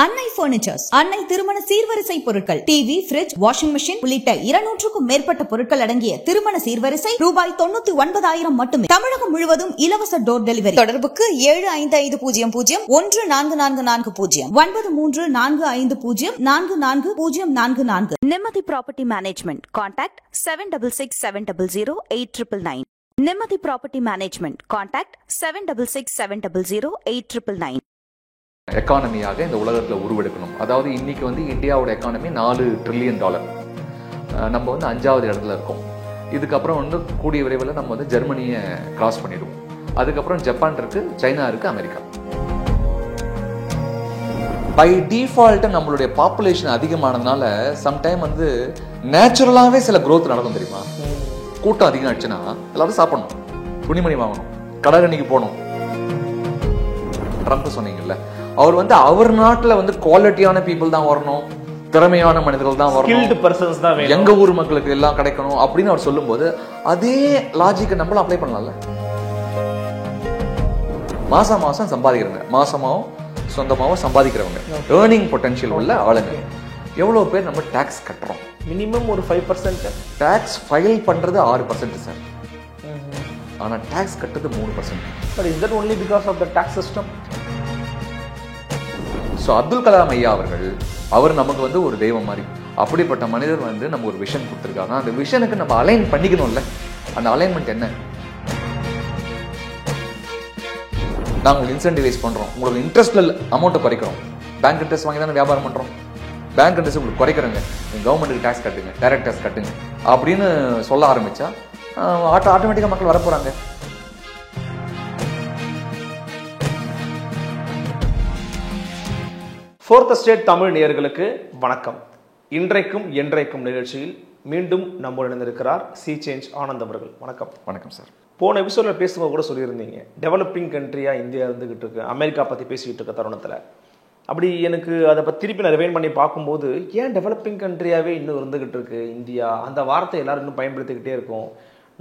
அன்னை பர்னிச்சர்ஸ், அன்னை திருமண சீர்வரிசை பொருட்கள், டிவி, பிரிட்ஜ், வாஷிங் மெஷின் உள்ளிட்ட 200க்கும் மேற்பட்ட பொருட்கள் அடங்கிய திருமண சீர்வரிசை ரூபாய் 99,000 மட்டுமே. தமிழகம் முழுவதும் இலவச டோர் டெலிவரி. தொடர்புக்கு 7550144440 9345044044. நிம்மதி ப்ராப்பர்ட்டி மேனேஜ்மெண்ட். கான்டாக்ட் 7667008999. நிம்மதி ப்ராப்பர்ட்டி மேனேஜ்மெண்ட். கான்டாக்ட் 7667008999. எக்கானமியாக இந்த உலகத்தில் உருவெடுக்கணும். அதாவது இன்னைக்கு வந்து இந்தியாவோட எக்கானமி $4 trillion. நம்ம வந்து 5வது இடத்துல இருக்கோம். இதுக்கப்புறம் வந்து கூடிய விரைவில் நம்ம வந்து ஜெர்மனியை கிராஸ் பண்ணிடுவோம். அதுக்கப்புறம் ஜப்பான் இருக்கு, சைனா இருக்கு, அமெரிக்கா. பை டிஃபால்ட் நம்மளுடைய பாப்புலேஷன் அதிகமானதுனால சம்டைம் வந்து நேச்சுரலாகவே சில growth நடக்கும் தெரியுமா. கூட்டம் அதிகம் ஆயிடுச்சுன்னா எல்லாரும் சாப்பிடணும், துணிமணி வாங்கணும், கடற்கரைக்கு போகணும். ட்ரம்ப் சொன்னீங்கல்ல, அவர் வந்து அவர் நாட்டில் வந்து குவாலிட்டியான பீப்புள் தான் வரணும், திறமையான மனிதர்கள் தான் வரணும், எங்க ஊர் மக்களுக்கு எல்லாம் கிடைக்கணும் அப்படின்னு அவர் சொல்லும்போது அதே லாஜிக்கை நம்மளும் அப்ளை பண்ணலாம்ல. மாசம் சம்பாதிக்கிறவங்க, மாசமாவும் சொந்தமாகவும் சம்பாதிக்கிறவங்க, ஏர்னிங் பொட்டன்ஷியல் உள்ள ஆளுங்க எவ்வளவு பேர் நம்ம டாக்ஸ் கட்டுறோம்? மினிமம் ஒரு 5%. டாக்ஸ் ஃபைல் பண்றது 6% சார். ஆனா டாக்ஸ் கட்டுறது 3%. But is that only because of the tax system? So Abdul Kalam ஐயா அவர் நமக்கு வந்து ஒரு தெய்வம் மாதிரி. அப்படிப்பட்ட மனிதர் வந்து நம்ம ஒரு விஷன் கொடுத்துருக்காங்க. அந்த விஷனுக்கு நம்ம அலைன் பண்ணிக்கணும்ல. அந்த அலைன்மெண்ட் என்ன? நாங்கள் உங்களுக்கு இன்சென்டிவைஸ் பண்ணுறோம், உங்களுக்கு இன்ட்ரெஸ்ட்ல அமௌண்ட்டை குறைக்கிறோம். பேங்க் இன்ட்ரெஸ்ட் வாங்கி தானே வியாபாரம் பண்ணுறோம். பேங்க் இன்ட்ரெஸ்ட் உங்களுக்கு குறைக்கிறோங்க, கவர்மெண்ட்டுக்கு டேக்ஸ் கட்டுங்க, டைரக்ட் டேக்ஸ் கட்டுங்க அப்படின்னு சொல்ல ஆரம்பிச்சா ஆட்டோமேட்டிக்காக மக்கள் வரப்போகிறாங்க. ஃபோர்த் ஸ்டேட் தமிழ் நேயர்களுக்கு வணக்கம். இன்றைக்கும் என்றைக்கும் நிகழ்ச்சியில் மீண்டும் நம்முடன் இணைந்திருக்கிறார் சி சேஞ்ச் ஆனந்த் அவர்கள். வணக்கம். வணக்கம் சார். போன எபிசோட்ல பேசும்போது கூட சொல்லியிருந்தீங்க, டெவலப்பிங் கண்ட்ரியா இந்தியா இருந்துகிட்டு இருக்கு, அமெரிக்கா பத்தி பேசிக்கிட்டு இருக்க தருணத்துல. அப்படி எனக்கு அதை பற்றி திருப்பி நான் ரிவைன் பண்ணி பார்க்கும்போது, ஏன் டெவலப்பிங் கண்ட்ரியாவே இன்னும் இருந்துகிட்டு இருக்கு இந்தியா, அந்த வார்த்தை எல்லாரும் இன்னும் பயன்படுத்திக்கிட்டே இருக்கும்.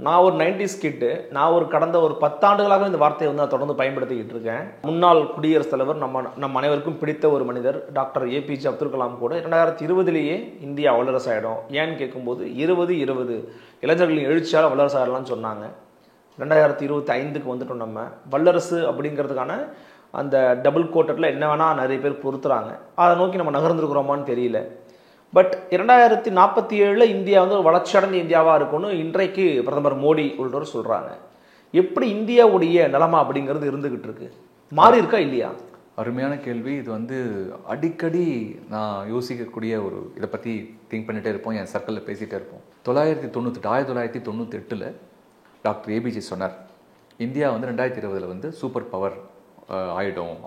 நான் ஒரு 90s கிட்டு, நான் கடந்த ஒரு 10 ஆண்டுகளாக இந்த வார்த்தையை வந்து நான் தொடர்ந்து பயன்படுத்திக்கிட்டு இருக்கேன். முன்னாள் குடியரசுத் தலைவர், நம்ம அனைவருக்கும் பிடித்த ஒரு மனிதர் டாக்டர் ஏபிஜே அப்துல் கலாம் கூட 2020 இந்தியா வல்லரசு ஆகிடும் ஏன்னு கேட்கும்போது 2020 இளைஞர்களின் எழுச்சியால் வல்லரசு ஆகிடலாம்னு சொன்னாங்க. 2025 வந்துட்டோம். நம்ம வல்லரசு அப்படிங்கிறதுக்கான அந்த டபுள் கோட்டரில் என்ன வேணால் நிறைய பேர் பொறுத்துறாங்க. அதை நோக்கி நம்ம நகர்ந்துருக்குறோமான்னு தெரியல. பட் 2047 இந்தியா வந்து ஒரு வளர்ச்சியடைந்த இந்தியாவாக இருக்கும்னு இன்றைக்கு பிரதமர் மோடி உள்ளவர் சொல்கிறாங்க. எப்படி இந்தியாவுடைய நிலைமை அப்படிங்கிறது இருந்துகிட்டு இருக்கு, மாறி இருக்கா இல்லையா? அருமையான கேள்வி. இது வந்து அடிக்கடி நான் யோசிக்கக்கூடிய ஒரு இதை பற்றி திங்க் பண்ணிகிட்டே இருப்போம், என் சர்க்கிளில் பேசிகிட்டே இருப்போம். 1998 டாக்டர் ஏபிஜே சொன்னார், இந்தியா வந்து 2020 வந்து சூப்பர் பவர்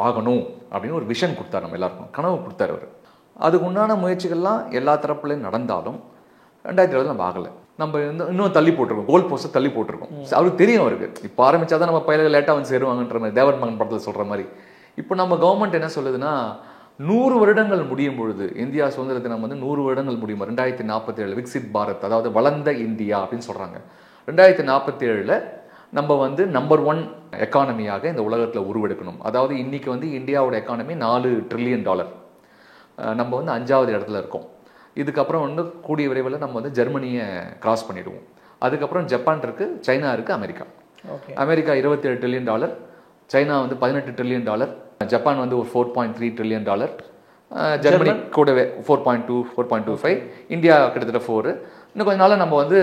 ஆகணும் அப்படின்னு ஒரு விஷன் கொடுத்தார். நம்ம எல்லாருக்கும் கனவு கொடுத்தார் அவர். அதுக்கு உண்டான முயற்சிகள்லாம் எல்லா தரப்புலையும் நடந்தாலும் 2020 நம்ம ஆகலை. நம்ம இன்னும் தள்ளி போட்டிருக்கோம், கோல் போஸ்ட்டை தள்ளி போட்டிருக்கோம். அவருக்கு தெரியும், அவருக்கு இப்போ ஆரம்பிச்சாதான் நம்ம பயில லேட்டாக வந்து சேருவாங்கன்ற மாதிரி தேவர் மகன் படத்தில் சொல்கிற மாதிரி. இப்போ நம்ம கவர்மெண்ட் என்ன சொல்லுதுன்னா, 100 வருடங்கள் முடியும் பொழுது, இந்தியா சுதந்திர தினம் வந்து 100 வருடங்கள் முடியும் 2047 விக்சித் பாரத், அதாவது வளர்ந்த இந்தியா அப்படின்னு சொல்கிறாங்க. 2047 நம்ம வந்து நம்பர் 1 எக்கானமியாக இந்த உலகத்தில் உருவெடுக்கணும். அதாவது இன்னைக்கு வந்து இந்தியாவோட எக்கானமி $4 trillion. நம்ம வந்து 5வது இடத்துல இருக்கோம். இதுக்கப்புறம் வந்து கூடிய விரைவில் நம்ம வந்து ஜெர்மனியை கிராஸ் பண்ணிடுவோம். அதுக்கப்புறம் ஜப்பான் இருக்கு, சைனா இருக்கு, அமெரிக்கா. அமெரிக்கா $27 trillion, சைனா வந்து $18 trillion, ஜப்பான் வந்து ஒரு $4.3 trillion, ஜெர்மனி கூடவே 4.2 4.25, இந்தியா கிட்டத்தட்ட 4. இன்னும் கொஞ்ச நாள் நம்ம வந்து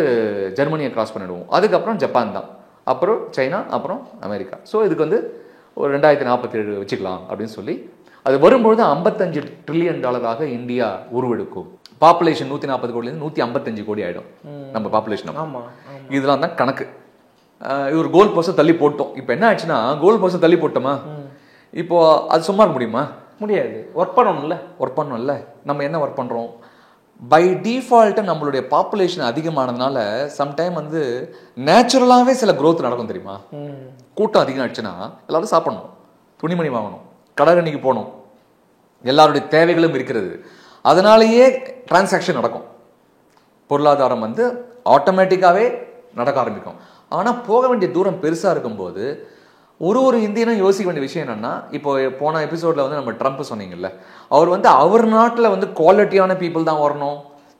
ஜெர்மனியை கிராஸ் பண்ணிடுவோம். அதுக்கப்புறம் ஜப்பான் தான், அப்புறம் சைனா, அப்புறம் அமெரிக்கா. ஸோ இதுக்கு வந்து ஒரு 2047 வச்சுக்கலாம் அப்படின்னு சொல்லி, அது வரும்பொழுது $55 trillion இந்தியா உருவெடுக்கும். பாப்புலேஷன் 140 கோடியிலேருந்து 155 கோடி ஆகிடும் நம்ம பாப்புலேஷன். இதெல்லாம் தான் கணக்கு. ஒரு கோல் போஸ்ட்டை தள்ளி போட்டோம். இப்போ என்ன ஆச்சுன்னா, கோல் போஸ்ட்டை தள்ளி போட்டோமா, இப்போ அது சும்மா இருக்க முடியுமா? முடியாது. ஒர்க் பண்ணணும்ல. நம்ம என்ன ஒர்க் பண்ணுறோம்? பை டிஃபால்ட் நம்மளுடைய பாப்புலேஷன் அதிகமானதுனால சம்டைம் வந்து நேச்சுரலாகவே சில growth நடக்கும் தெரியுமா. கூட்டம் அதிகம் ஆயிடுச்சுன்னா எல்லாரும் சாப்பிடணும், துணிமணி வாங்கணும், கடற்கரைக்கு போகணும், எல்லாருடைய தேவைகளும் இருக்கிறது. அதனாலேயே டிரான்சாக்ஷன் நடக்கும், பொருளாதாரம் வந்து ஆட்டோமேட்டிக்காகவே நடக்க ஆரம்பிக்கும். ஆனால் போக வேண்டிய தூரம் பெருசாக இருக்கும்போது ஒரு இந்தியனும் யோசிக்க வேண்டிய விஷயம் என்னன்னா, இப்போ போன எபிசோட்ல வந்து நம்ம ட்ரம்ப் சொன்னீங்கல்ல, அவர் வந்து அவர் நாட்டில் வந்து குவாலிட்டியான பீப்புள் தான் வரணும்,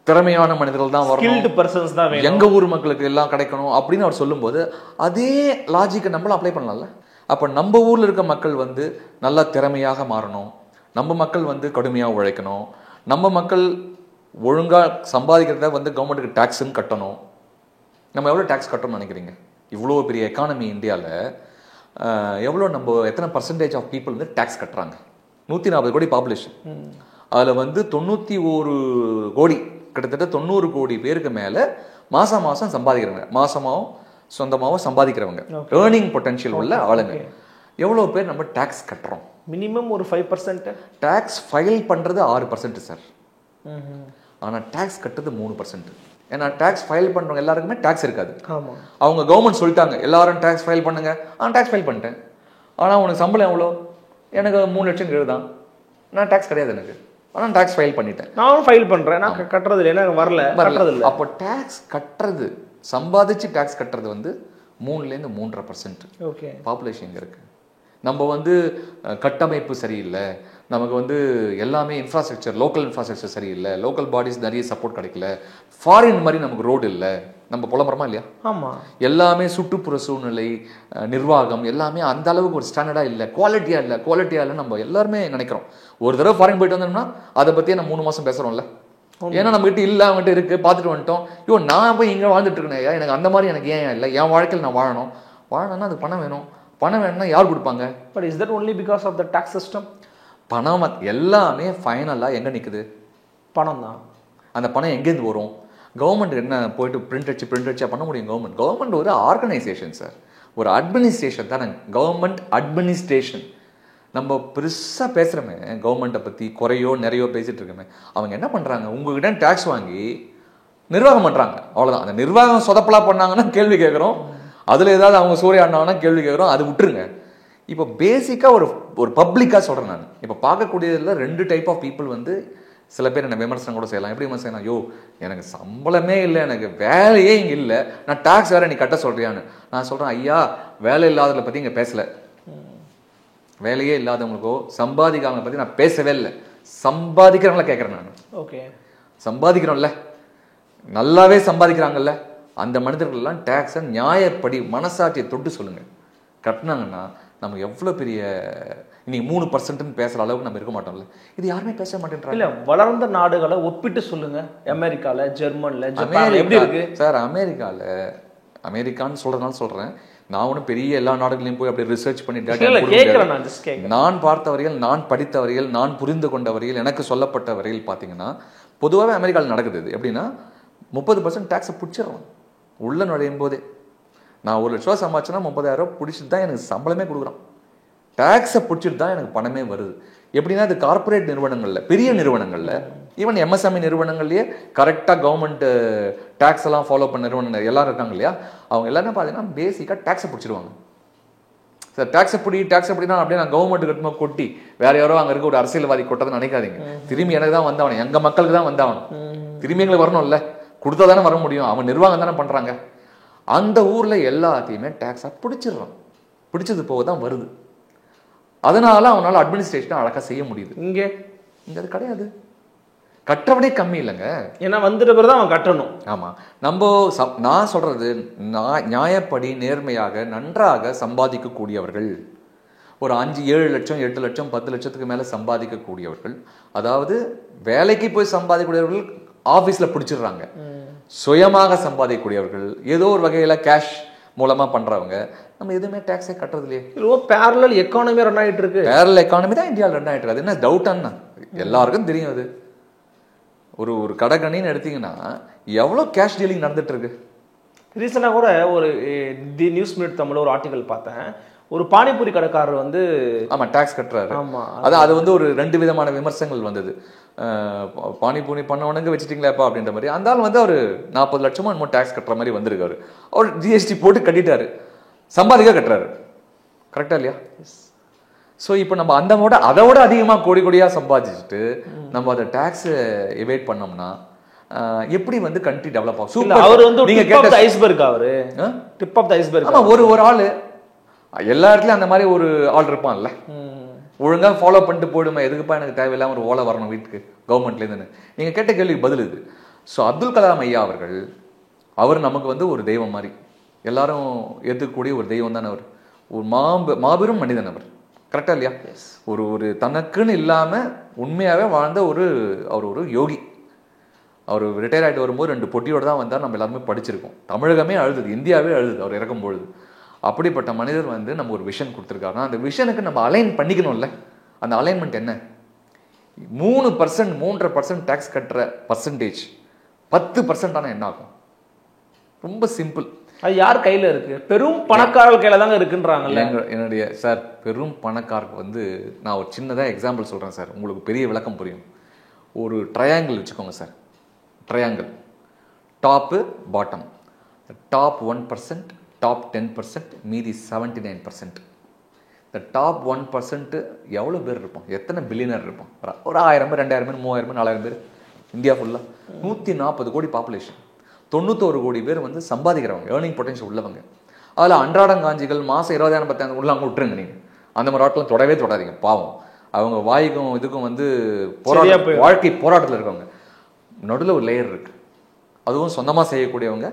திறமையான மனிதர்கள் தான் வரணும், எங்க ஊர் மக்களுக்கு எல்லாம் கிடைக்கணும் அப்படின்னு அவர் சொல்லும்போது அதே லாஜிக்கை நம்மளும் அப்ளை பண்ணலாம்ல. அப்போ நம்ம ஊர்ல இருக்க மக்கள் வந்து நல்லா திறமையாக மாறணும், நம்ம மக்கள் வந்து கடுமையாக உழைக்கணும், நம்ம மக்கள் ஒழுங்கா சம்பாதிக்கிறத வந்து கவர்மெண்ட்டுக்கு டேக்ஸ்ன்னு கட்டணும். நம்ம எவ்வளோ டேக்ஸ் கட்டணும்னு நினைக்கிறீங்க? இவ்வளோ பெரிய எக்கானமி இந்தியாவில் எவ்வளோ நம்ம எத்தனை பர்சன்டேஜ் ஆஃப் பீப்புள் வந்து டேக்ஸ் கட்டுறாங்க? 140 கோடி பாப்புலேஷன். அதில் வந்து 91 கோடி, கிட்டத்தட்ட 90 கோடி பேருக்கு மேலே மாதம் சம்பாதிக்கிறவங்க, மாசமாகவும் சொந்தமாகவும் சம்பாதிக்கிறவங்க, ஏர்னிங் பொட்டன்ஷியல் உள்ள ஆளுங்க. எவ்வளோ பேர் நம்ம டேக்ஸ் கட்டுறோம்? மினிமம் ஒரு 5%. டேக்ஸ் ஃபைல் பண்ணுறது 6% சார். ஆனால் டேக்ஸ் கட்டுறது 3%. ஏன்னா டேக்ஸ் ஃபைல் பண்ணுறவங்க எல்லாருக்குமே டேக்ஸ் இருக்காது. அவங்க கவர்மெண்ட் சொல்லிட்டாங்க எல்லாரும் டேக்ஸ் ஃபைல் பண்ணுங்க. டேக்ஸ் ஃபைல் பண்ணிட்டேன், ஆனால் உனக்கு சம்பளம் எவ்வளோ? எனக்கு 3 லட்சம் கீழே தான். நான் டேக்ஸ் கிடையாது எனக்கு, ஆனால் டேக்ஸ் ஃபைல் பண்ணிட்டேன். நானும் ஃபைல் பண்ணுறேன், நான் கட்டுறது இல்லை, எனக்கு வரல. அப்போ டேக்ஸ் கட்டுறது, சம்பாதிச்சு டேக்ஸ் கட்டுறது வந்து 3லேருந்து 3.5% ஓகே பாப்புலேஷன் இங்கே இருக்குது. நம்ம வந்து கட்டமைப்பு சரியில்லை, நமக்கு வந்து எல்லாமே இன்ஃப்ராஸ்ட்ரக்சர், லோக்கல் இன்ஃப்ராஸ்ட்ரக்சர் சரியில்லை, லோக்கல் பாடிஸ் நிறைய சப்போர்ட் கிடைக்கல, ஃபாரின் மாதிரி நமக்கு ரோடு இல்லை, நம்ம புலம்புறமா இல்லையா? ஆமாம். எல்லாமே சுற்றுப்புற சூழ்நிலை, நிர்வாகம் எல்லாமே அந்த அளவுக்கு ஒரு ஸ்டாண்டர்டாக இல்லை, குவாலிட்டியாக இல்லை நம்ம எல்லாருமே நினைக்கிறோம். ஒரு தடவை ஃபாரின் போயிட்டு வந்தோம்னா அதை பற்றியே நம்ம 3 மாதம் பேசுகிறோம்ல. ஏன்னா நம்மகிட்ட இல்லை, அவங்ககிட்ட இருக்குது, பார்த்துட்டு வந்துட்டோம். நான் போய் இங்கே வாழ்ந்துட்டு இருக்கேன், எனக்கு அந்த மாதிரி எனக்கு ஏன் இல்லை? என் வாழ்க்கையில் நான் வாழணும்னா அது பணம் வேணும். பணம் வேணும்னா யார் கொடுப்பாங்க? But is that only because of the tax system? பணம் எல்லாமே ஃபைனலாக எங்கே நிற்குது? பணம் தான். அந்த பணம் எங்கேருந்து வரும்? கவர்மெண்ட் என்ன போயிட்டு பிரிண்ட் அடிச்சா பண்ண முடியும்? கவர்மெண்ட் ஒரு ஆர்கனைசேஷன் சார், ஒரு அட்மினிஸ்ட்ரேஷன் தானே கவர்மெண்ட். அட்மினிஸ்ட்ரேஷன் நம்ம பெருசாக பேசுகிறோமே கவர்மெண்ட்டை பற்றி, குறையோ நிறையோ பேசிகிட்டு இருக்கோமே, அவங்க என்ன பண்ணுறாங்க? உங்ககிட்ட டேக்ஸ் வாங்கி நிர்வாகம் பண்ணுறாங்க, அவ்வளோதான். அந்த நிர்வாகம் சொதப்பலாக பண்ணாங்கன்னா கேள்வி கேட்குறோம், அதில் ஏதாவது அவங்க சூரிய ஆடினாங்கன்னா கேள்வி கேட்குறோம், அது விட்டுருங்க. இப்போ பேசிக்காக ஒரு பப்ளிக்காக சொல்கிறேன் நான். இப்போ பார்க்கக்கூடியதில் 2 டைப் ஆஃப் பீப்புள் வந்து சில பேர் என்ன விமர்சனம் கூட செய்யலாம். எப்படி விமர்சனம்? ஐயோ எனக்கு சம்பளமே இல்லை, எனக்கு வேலையே இங்கே இல்லை, நான் டாக்ஸ் வேறு நீ கட்ட சொல்கிறியான்னு. நான் சொல்கிறேன், ஐயா வேலை இல்லாதவங்களை பற்றி இங்கே பேசலை, வேலையே இல்லாதவங்களுக்கோ சம்பாதிக்காதவங்களை பற்றி நான் பேசவே இல்லை, சம்பாதிக்கிறவங்கள கேட்குறேன் நான். ஓகே, சம்பாதிக்கிறோம்ல, நல்லாவே சம்பாதிக்கிறாங்கல்ல, அந்த மனிதர்கள்லாம் டேக்ஸை நியாயப்படி மனசாட்சியை தொட்டு சொல்லுங்கள், கட்டினாங்கன்னா நம்ம எவ்வளோ பெரிய இன்னைக்கு 3%ன்னு பேசுகிற அளவுக்கு நம்ம இருக்க மாட்டோம்ல. இது யாருமே பேச மாட்டேன்றாங்க. இல்லை, வளர்ந்த நாடுகளை ஒப்பிட்டு சொல்லுங்க. அமெரிக்காவில், ஜெர்மனில், ஜப்பானில் எப்படி இருக்கு சார்? அமெரிக்கான்னு சொல்கிறதுனால சொல்கிறேன், நான் ஒன்றும் பெரிய எல்லா நாடுகளையும் போய் அப்படி ரிசர்ச் பண்ணி நான் பார்த்தவரையில், நான் படித்தவரையில், நான் புரிந்து கொண்டவரையில், எனக்கு சொல்லப்பட்டவரையில் பார்த்தீங்கன்னா பொதுவாகவே அமெரிக்காவில் நடக்குது. எப்படின்னா 30% டேக்ஸை பிடிச்சிடறோம் உள்ள நுழையும் போதே. நான் 1 லட்ச ரூபா சம்பாதிச்சேன்னா 30,000 பிடிச்சிட்டு தான் எனக்கு சம்பளமே கொடுக்குறான், டேக்ஸை பிடிச்சிட்டு தான் எனக்கு பணமே வருது. எப்படின்னா இது கார்பரேட் நிறுவனங்களில், பெரிய நிறுவனங்களில், ஈவன் எம்எஸ்எம்இ நிறுவனங்கள்லேயே கரெக்டாக கவர்மெண்ட் டேக்ஸ் எல்லாம் ஃபாலோ பண்ண நிறுவனங்கள் எல்லாரும் இருக்காங்க இல்லையா, அவங்க எல்லாருமே பார்த்தீங்கன்னா பேசிக்காக டேக்ஸை பிடிச்சிடுவாங்க. சார் டேக்ஸை பிடினா அப்படியே நான் கவர்மெண்ட் கட்டுமா கொட்டி வேற யாரோ அங்கே இருக்க ஒரு அரசியல்வாதி கொட்டதை நினைக்காதீங்க. திரும்பி எனக்கு தான் வந்தாவணும், எங்கள் மக்களுக்கு தான் வந்தாவணும், திரும்பி எங்களுக்கு வரணும்ல, கொடுத்தா தானே வர முடியும், அவன் நிர்வாகம் தானே பண்ணுறாங்க. அந்த ஊரில் எல்லாத்தையுமே டேக்ஸாக பிடிச்சிடுறான், பிடிச்சது போக தான் வருது. அதனால அவனால் அட்மினிஸ்ட்ரேஷனை அழகாக செய்ய முடியுது. இங்கே அது கிடையாது, கட்டுறவனே கம்மி இல்லைங்க, ஏன்னா வந்துட்ட பிறகு தான் அவன் கட்டணும். ஆமாம், நான் சொல்கிறது நியாயப்படி நேர்மையாக நன்றாக சம்பாதிக்கக்கூடியவர்கள், ஒரு 5-7 லட்சம் 8 லட்சம் 10 லட்சத்துக்கு மேலே சம்பாதிக்கக்கூடியவர்கள், அதாவது வேலைக்கு போய் சம்பாதிக்கக்கூடியவர்கள் ஆஃபீஸில் பிடிச்சிடுறாங்க. சுயமாக சம்பாதிக்கக்கூடியவர்கள், ஏதோ ஒரு வகையில் கேஷ் மூலமாக பண்ணுறவங்க, நம்ம எதுவுமே டேக்ஸே கட்டுறது இல்லையே. பேரலல் எக்கானமி ரன் ஆகிட்டு இருக்கு. பேரலல் எக்கானமி தான் இந்தியாவில் ரன் ஆகிட்டு இருக்கு. அது என்ன டவுட்டான்னா எல்லாருக்கும் தெரியும். அது ஒரு கடைக்கணின்னு எடுத்தீங்கன்னா எவ்வளோ கேஷ் டீலிங் நடந்துட்டு இருக்கு. ரீசெண்டாக கூட ஒரு தி நியூஸ் மினிட் தமிழ் ஒரு ஆர்டிகல் பார்த்தேன். ஒரு பானிபூரி கடைக்காரர் வந்து ஆமாம் டேக்ஸ் கட்டுறாரு. ஆமாம், அதான் அது வந்து ஒரு 2 விதமான விமர்சனங்கள் வந்தது. பானிபூரி பண்ணவனுங்க வச்சுட்டிங்களாப்பா அப்படின்ற மாதிரி. அந்த ஆள் வந்து அவர் 40 லட்சமோ என்னமோ டேக்ஸ் கட்டுற மாதிரி வந்திருக்காரு. அவர் ஜிஎஸ்டி போட்டு கட்டிட்டாரு, சம்பாதிக்க கட்டுறாரு. கரெக்டா இல்லையா? ஸோ இப்போ நம்ம அதை விட அதிகமாக கோடியாக சம்பாதிச்சுட்டு நம்ம அதை டேக்ஸ் எவேட் பண்ணோம்னா எப்படி வந்து கண்ட்ரி டெவலப் ஆகும்? அவர் வந்து நீங்க கேட்ட ஐஸ்பர்க், அவரு டிப் ஆஃப் தி ஐஸ்பர்க். ஆமா, ஒரு ஆளு எல்லா இடத்துலையும் அந்த மாதிரி ஒரு ஆள் இருப்பான்ல, ஒழுங்காக ஃபாலோ பண்ணிட்டு போயிடுமா, எதுக்குப்பா எனக்கு தேவையில்லாமல் ஒரு ஓலை வரணும் வீட்டுக்கு கவர்மெண்ட்லேருந்துன்னு. நீங்கள் கேட்ட கேள்விக்கு பதில் இது. ஸோ அப்துல் கலாம் ஐயா அவர்கள், அவர் நமக்கு வந்து ஒரு தெய்வம் மாதிரி, எல்லாரும் ஏற்றுக்கக்கூடிய ஒரு தெய்வம் தானே அவர். ஒரு மாபெரும் மனிதன் அவர், கரெக்டாக இல்லையா? ஒரு தனக்குன்னு இல்லாமல் உண்மையாகவே வாழ்ந்த அவர் ஒரு யோகி. அவர் ரிட்டையர் ஆகிட்டு வரும்போது 2 பொட்டியோடு தான் வந்தார். நம்ம எல்லாருமே படிச்சிருக்கோம். தமிழகமே அழுதுது, இந்தியாவே அழுது அவர் இறக்கும்பொழுது. அப்படிப்பட்ட மனிதர் வந்து நம்ம ஒரு விஷன் கொடுத்துருக்காருன்னா அந்த விஷனுக்கு நம்ம அலைன் பண்ணிக்கணும்ல. அந்த அலைன்மெண்ட் என்ன? 3% 3.5% டேக்ஸ் கட்டுற பர்சன்டேஜ் 10% ஆனால் என்ன ஆகும்? ரொம்ப சிம்பிள். அது யார் கையில் இருக்கு? பெரும் பணக்காரர்கள் கையில் தாங்க இருக்குன்றாங்கல்ல. என்னுடைய சார் பெரும் பணக்காரருக்கு வந்து நான் ஒரு சின்னதாக எக்ஸாம்பிள் சொல்கிறேன் சார், உங்களுக்கு பெரிய விளக்கம் புரியும். ஒரு ட்ரையாங்கிள் வச்சுக்கோங்க sir. Triangle top bottom, top 1%, top 10%, மீதி 79%. இந்த டாப் 1% எவ்வளோ பேர் இருப்போம்? எத்தனை பில்லியனர் இருப்போம்? ஒரு 1000 பேர், 2000 பேர், 3000 பேர், 4000 பேர். இந்தியா ஃபுல்லாக 140 கோடி பாப்புலேஷன், 91 கோடி பேர் வந்து சம்பாதிக்கிறவங்க, ஏர்னிங் பொட்டன்ஷியல் உள்ளவங்க. அதில் அன்றாடங்காஞ்சிகள் மாதம் 20,000 10,000 உள்ள அவங்க விட்டுருங்க. நீங்கள் அந்த மாதிரி ஆட்களும் தொடவே தொடாதீங்க, பாவம். அவங்க வாய்க்கும் இதுக்கும் வந்து வாழ்க்கை போராட்டத்தில் இருக்கவங்க. நடுவில் ஒரு லேயர் இருக்குது, அதுவும் சொந்தமாக செய்யக்கூடியவங்க,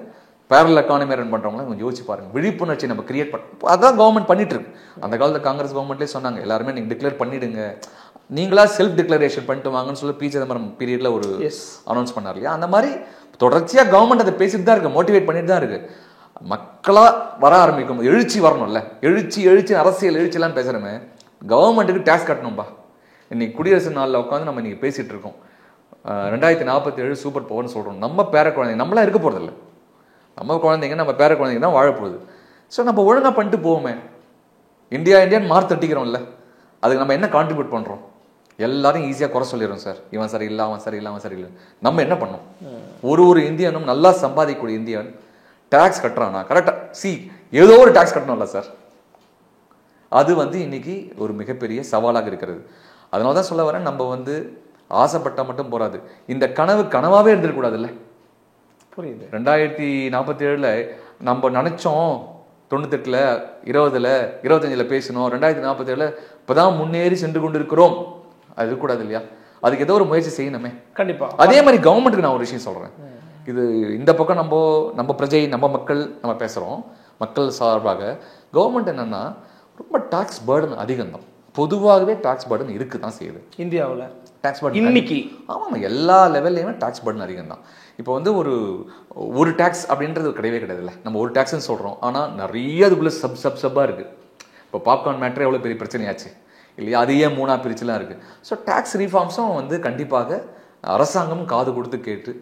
பேரல் எக்கானமி ரன் பண்ணுறவங்களாம் கொஞ்சம் யோசிச்சு பாருங்க. விழிப்புணர்ச்சி நம்ம கிரியேட் பண்ண, அதான் கவர்மெண்ட் பண்ணிட்டு இருக்கு. அந்த காலத்தில் காங்கிரஸ் கவர்மெண்ட்லேயே சொன்னாங்க எல்லாருமே நீங்கள் டிக்ளேர் பண்ணிடுங்க, நீங்களா செல்ஃப் டிக்ளரேஷன் பண்ணிட்டு வாங்கன்னு சொல்லி பி சிதம்பரம் பீரியட்ல ஒரு அனௌன்ஸ் பண்ணார் இல்லையா? அந்த மாதிரி தொடர்ச்சியாக கவர்மெண்ட் அதை பேசிட்டு தான் இருக்கு, மோட்டிவேட் பண்ணிட்டு தான் இருக்கு. மக்களா வர ஆரம்பிக்கும், எழுச்சி வரணும்ல. எழுச்சி அரசியல் எழுச்சிலாம் பேசுறமே, கவர்மெண்ட்டுக்கு டேக்ஸ் கட்டணும்பா. இன்னைக்கு குடியரசு நாளில் உட்காந்து நம்ம இன்னைக்கு பேசிட்டு இருக்கோம். 2047 சூப்பர் பவர்னு சொல்கிறோம். நம்ம பேர குழந்தைங்க நம்மளாம் இருக்க போகிறதில்ல, நம்ம குழந்தைங்க நம்ம பேர குழந்தைங்க தான் வாழப்போகுது. ஸோ நம்ம ஒழுங்காக பண்ணிட்டு போவோமே. இந்தியான்னு மார்க் தட்டிக்கிறோம்ல, அதுக்கு நம்ம என்ன கான்ட்ரிபியூட் பண்ணுறோம்? எல்லாரும் ஈஸியாக குறை சொல்லிடுறோம் சார், இவன் சரியில்லை, அவன் சரியில்லை, அவன் சரியில்லை. நம்ம என்ன பண்ணோம்? ஒரு இந்தியனும் நல்லா சம்பாதிக்கக்கூடிய இந்தியன் டேக்ஸ் கட்டுறானா கரெக்டாக ஏதோ ஒரு டேக்ஸ் கட்டணும்ல சார். அது வந்து இன்னைக்கு ஒரு மிகப்பெரிய சவாலாக இருக்கிறது. அதனால தான் சொல்ல வரேன், நம்ம வந்து ஆசைப்பட்டால் மட்டும் போராது, இந்த கனவாகவே இருந்துடக்கூடாதுல்ல. புரியுது. 2047 நம்ம நினைச்சோம், 98, 20, 25 பேசணும், 2047 இப்பதான் முன்னேறி சென்று கொண்டு இருக்கிறோம், அது இருக்கக்கூடாது இல்லையா? அதுக்கு ஏதோ ஒரு முயற்சி செய்யணுமே. கண்டிப்பா. அதே மாதிரி கவர்மெண்ட்டுக்கு நான் ஒரு விஷயம் சொல்றேன். இது இந்த பக்கம் நம்ம பிரஜை, நம்ம மக்கள், நம்ம பேசுறோம் மக்கள் சார்பாக. கவர்மெண்ட் என்னன்னா ரொம்ப டாக்ஸ் பேர்டன் அதிகம் தான். பொதுவாகவே டாக்ஸ் பேர்டன் இருக்கு தான் செய்யுது இந்தியாவில். டாக்ஸ் பேர்டன் இன்னைக்கு ஆமாம், எல்லா லெவல்லையுமே டாக்ஸ் பேர்டன் அதிகம் தான். இப்போ வந்து ஒரு டேக்ஸ் அப்படின்றது கிடையவே கிடையாதுல்ல. நம்ம ஒரு டேக்ஸ்ன்னு சொல்கிறோம், ஆனால் நிறைய அதுக்குள்ளே சப்பாக இருக்குது. இப்போ பாப்கார்ன் மேட்ரு எவ்வளோ பெரிய பிரச்சனையாச்சு இல்லையா? அது ஏன் 3ஆக பிரிச்சுலாம் இருக்குது. ஸோ டேக்ஸ் ரீஃபார்ம்ஸும் வந்து கண்டிப்பாக அரசாங்கம் காது கொடுத்து கேட்டு,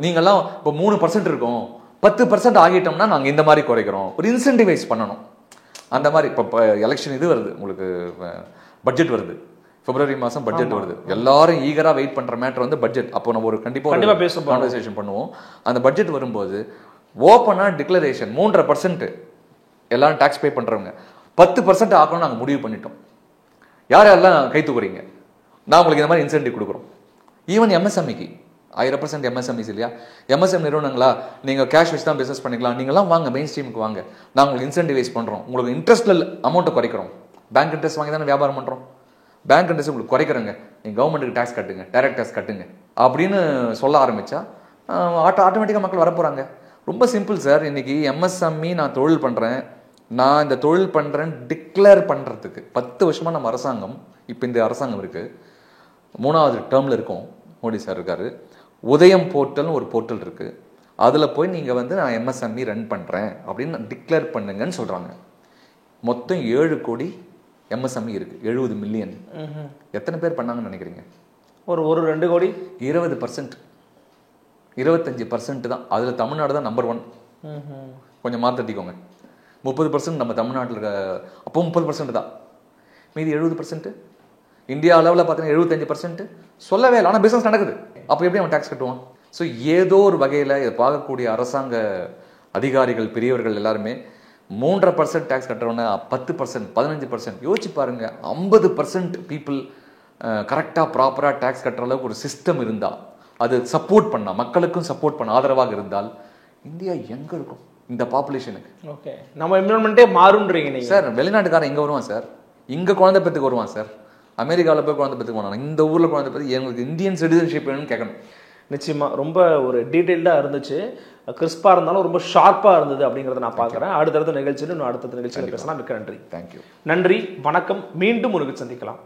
நீங்கள்லாம் இப்போ 3% இருக்கோம், 10% ஆகிட்டோம்னா நாங்கள் இந்த மாதிரி குறைக்கிறோம், ஒரு இன்சென்டிவைஸ் பண்ணணும். அந்த மாதிரி இப்போ எலெக்ஷன் இது வருது, உங்களுக்கு பட்ஜெட் வருது, பிப்ரவரி மாதம் பட்ஜெட் வருது. எல்லாரும் ஈகராக வெயிட் பண்ணுற மேட்டர் வந்து பட்ஜெட். அப்போ நம்ம ஒரு கண்டிப்பாக கான்வர்சேஷன் பண்ணுவோம். அந்த பட்ஜெட் வரும்போது ஓப்பனாக டிக்ளரேஷன் 3.5% எல்லாரும் டேக்ஸ் பே பண்ணுறவங்க 10% ஆக்கணும் நாங்கள் முடிவு பண்ணிட்டோம். யாரெல்லாம் கை தூக்குறீங்க, நான் உங்களுக்கு இந்த மாதிரி இன்சென்டிவ் கொடுக்குறோம். ஈவன் எம்எஸ்எம்இக்கு 1000% எம்எஸ்எம்இஸ் இல்லையா? எம்எஸ்எம் நிறுவனங்களா, நீங்கள் கேஷ் வச்சு தான் பிஸ்னஸ் பண்ணிக்கலாம், நீங்களாம் வாங்க மெயின் ஸ்ட்ரீமுக்கு வாங்க, நாங்கள் உங்களுக்கு இன்சென்டிவைஸ் பண்ணுறோம், உங்களுக்கு இன்ட்ரெஸ்ட்டில் அமௌண்ட்டை குறைக்கிறோம். பேங்க் இன்ட்ரெஸ்ட் வாங்கி தானே வியாபாரம் பண்ணுறோம், பேங்க் இன்ட்ரெஸ்ட் உங்களுக்கு குறைக்கிறங்க, நீங்கள் கவர்மெண்ட்டுக்கு டேக்ஸ் கட்டுங்க, டைரக்ட் டேக்ஸ் கட்டுங்க அப்படின்னு சொல்ல ஆரம்பித்தா ஆட்டோமேட்டிக்காக மக்கள் வரப்போகிறாங்க. ரொம்ப சிம்பிள் சார். இன்றைக்கி எம்எஸ்எம்இ நான் தொழில் பண்ணுறேன், நான் இந்த தொழில் பண்ணுறேன்னு டிக்ளேர் பண்ணுறதுக்கு 10 வருஷமாக நம்ம அரசாங்கம், இப்போ இந்த அரசாங்கம் இருக்குது, 3வது டேர்மில் இருக்கோம், மோடி சார் இருக்கார். உதயம் போர்ட்டல்னு ஒரு போர்ட்டல் இருக்குது, அதில் போய் நீங்கள் வந்து நான் எம்எஸ்எம்இ ரன் பண்ணுறேன் அப்படின்னு டிக்ளேர் பண்ணுங்கன்னு சொல்கிறாங்க. மொத்தம் 7 கோடி எம்எஸ்எம்இ இருக்குது, 70 மில்லியன். எத்தனை பேர் பண்ணாங்கன்னு நினைக்கிறீங்க? ஒரு 2 கோடி. 20%, 25% தான். அதில் தமிழ்நாடு தான் நம்பர் 1. கொஞ்சம் மாற்றிக்கோங்க. 30% நம்ம தமிழ்நாட்டில் இருக்க, அப்போ 30% தான். மீதி 70%. இந்தியா அளவில் பார்த்தீங்கன்னா 75%. சொல்லவே இல்லை, ஆனால் பிஸ்னஸ் நடக்குது. அப்போ எப்படி அவன் டேக்ஸ் கட்டுவான்? ஸோ ஏதோ ஒரு வகையில் இதை பார்க்கக்கூடிய அரசாங்க அதிகாரிகள், பெரியவர்கள் எல்லாருமே 3.5% டேக்ஸ் கட்டுறவன 10%, 15%. யோசிச்சு பாருங்க, 50% பீப்புள் கரெக்டாக ப்ராப்பராக டேக்ஸ் கட்டுற அளவுக்கு ஒரு சிஸ்டம் இருந்தால், அது சப்போர்ட் பண்ணால், மக்களுக்கும் சப்போர்ட் பண்ண ஆதரவாக இருந்தால் இந்தியா எங்கே இருக்கும்? இந்த பாப்புலேஷனுக்கு. ஓகே, நம்ம என்விரான்மெண்ட்டே மாறும்ன்றீங்க நீங்கள். சார் வெளிநாட்டுக்காரன் இங்கே வருவான் சார், இங்கே குழந்தை பெற்றுக்கு வருவான் சார், அமெரிக்காவில் போய் குழந்தை பெற்றுக்கு போனாங்க, இந்த ஊரில் குழந்தை பெற்று எங்களுக்கு இந்தியன் சிட்டிசன்ஷிப் வேணும்னு கேட்கணும். நிச்சயமாக ரொம்ப ஒரு டீட்டெயில்டாக இருந்துச்சு, கிறிஸ்பாக இருந்தாலும் ரொம்ப ஷார்ப்பாக இருந்தது அப்படிங்கிறத நான் பார்க்குறேன். அடுத்தடுத்த நிகழ்ச்சியில் இன்னும் அடுத்த நிகழ்ச்சியில் பேசலாம். மிக்க நன்றி. தேங்க்யூ. நன்றி, வணக்கம். மீண்டும் ஒரு சந்திக்கலாம்.